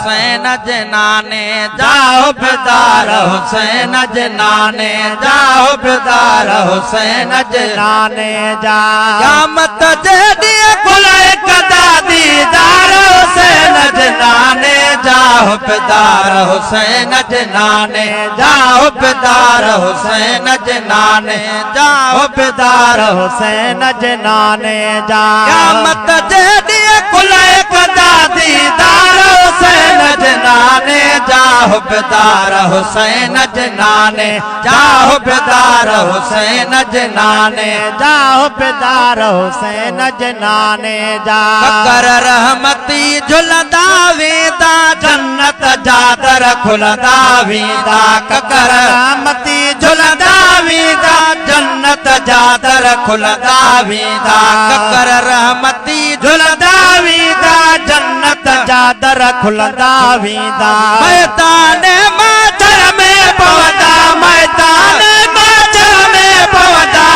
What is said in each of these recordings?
हुसैन जनाने जाओ बेदार हुसैन जनाने जाओ बेदार हुसैन जनाने जा क़यामत जे ॾींहुं खुले कदा दीदार हुसैन जनाने जाओ बेदार हुसैन जनाने जाओ बेदार हुसैन जनाने जाओ बेदार हुसैन जनाने जा क़यामत जे ॾींहुं खुले कदा दीदार हुसैन जनाने जाओ बेदार हुसैन जनाने जाओ बेदार हुसैन जनाने जाओ बेदार हुसैन जनाने जा ककर रहमती झुलंदा वेंदा जन्नत जा दर खुलंदा वेंदा ककर रहमती झुलंदा वेंदा जन्नत जा दर खुलंदा वेंदा ककर रहमती झुलंदा वेंदा जन्नत जा दर खुलंदा वेंदा मैदान माचर में पवंदा मैदान माचर में पवंदा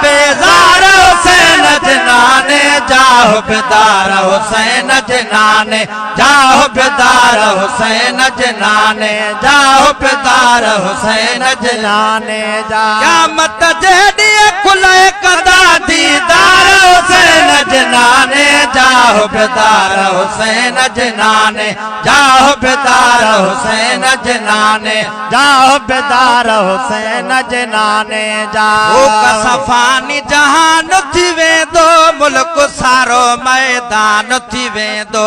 बेज़ार हुसैन जनाने जाओ बेदार हुसैन जनाने जाओ बेदार हुसैन जनाने जाओ बेदार हुसैन जनाने जा क़यामत जे ॾींहुं खुले कदा दीदार हुसैन जनाने जाओ बेदार हुसैन जनाने जाओ बेदार हुसैन जनाने जाओ बेदार हुसैन जनाने जाओ सफ़ानी जहान थी वेंदो मुल्क सारो मैदान थी वेंदो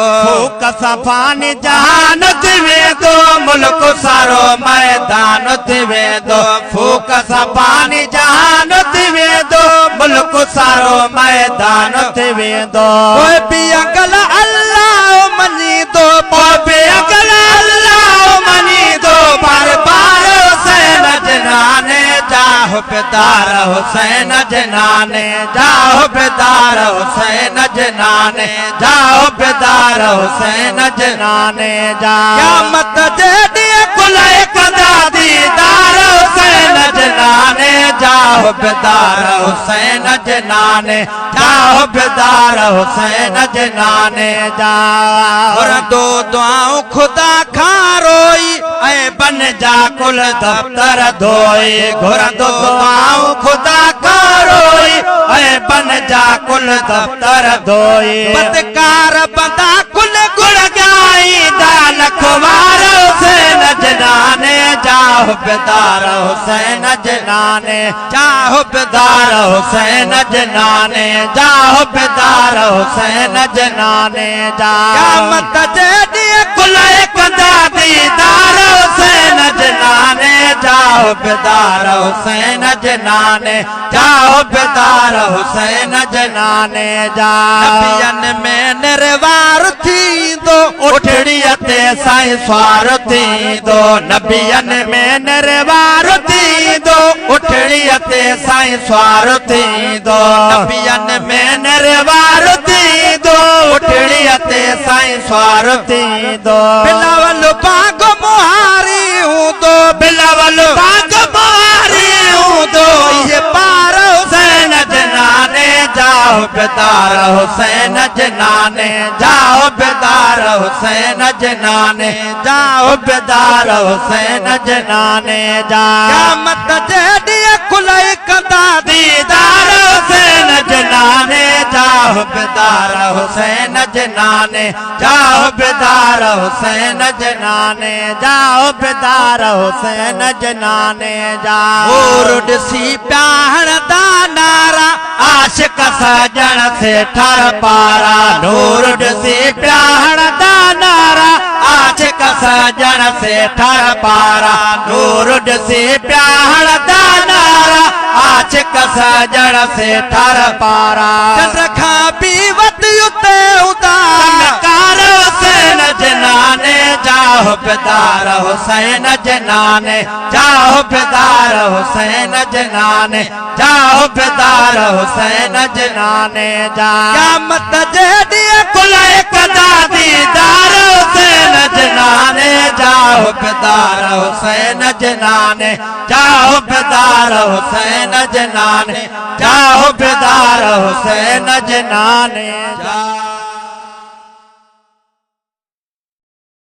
सफ़ानी जहान थी वेंदो मुल्क सारो मैदान थी वेंदो फूक सफ़ानी जहान थी वेंदो मुल्क सारो मैदान थी वेंदो कोई बि अकल अल्लाह मञी दो कोई बि अकल अल्लाह मञी दो बार बार हुसैन जनाने जाओ बेदार हुसैन जनाने जाओ बेदार हुसैन जनाने जाओ बेदार हुसैन जनाने जा क़यामत जे ॾींहुं खुले कदा दीदार हुसैन जनाने जाओ बेदार हुसैन जनाने जाओ बेदार हुसैन जनाने जा और दो दुआऊं खुदा खां रोई ऐं बन जा कुल दफ्तर धोई घुर दो दुआऊं खुदा खां रोई ऐं बन जा कुल दफ्तर धोई बदकार बंदा कुल गुण गाई दाल खुवार हुसैन जनाने जाओ बेदार हुसैन जनाने जाओ बेदार हुसैन जनाने जाओ बेदार हुसैन जनाने जा क़यामत जे ॾींहुं खुले कदा दीदार हुसैन जनाने जाओ बेदार हुसैन जनाने जाओ बेदार हुसैन जनाने जा नबियन में निर्वार थींदो उठड़ीअ ते साईं स्वार थींदो नबियन में निर्वार थींदो उठड़ीअ ते साईं स्वार थींदो नबियन में निर्वार थींदो उठड़ीअ ते साईं स्वार थींदो बिलावल बाग मुहारी हूंदो बिलावल बाग मुहारी हूंदो ये पार हुसैन जनाने जाओ बेदार हुसैन जनाने जाओ बेदार हुसैन जनाने जाओ बेदार हुसैन जनाने जा क़यामत जे ॾींहुं खुले कदा दीदार हुसैन जनाने जाओ बेदार हुसैन जनाने जाओ बेदार हुसैन जनाने जाओ बेदार हुसैन जनाने जा ॾिसी प्यार दा नारा आशिक सजण से ठर पारा नूर ॾिसी प्यार दा नारा आशिक सजण से ठर पारा नूर ॾिसी प्यार दा नारा आशिक सजण से ठर पारा चंद्र खां बि वधि उते उदार हुसैन जनाने जाओ बेदार हुसैन जनाने जाओ बेदार हुसैन जनाने जाओ बेदार हुसैन जनाने जा क़यामत जे ॾींहुं खुले कदा दीदार हुसैन जनाने जाओ बेदार हुसैन जनाने जाओ बेदार हुसैन जनाने जाओ बेदार हुसैन जनाने जा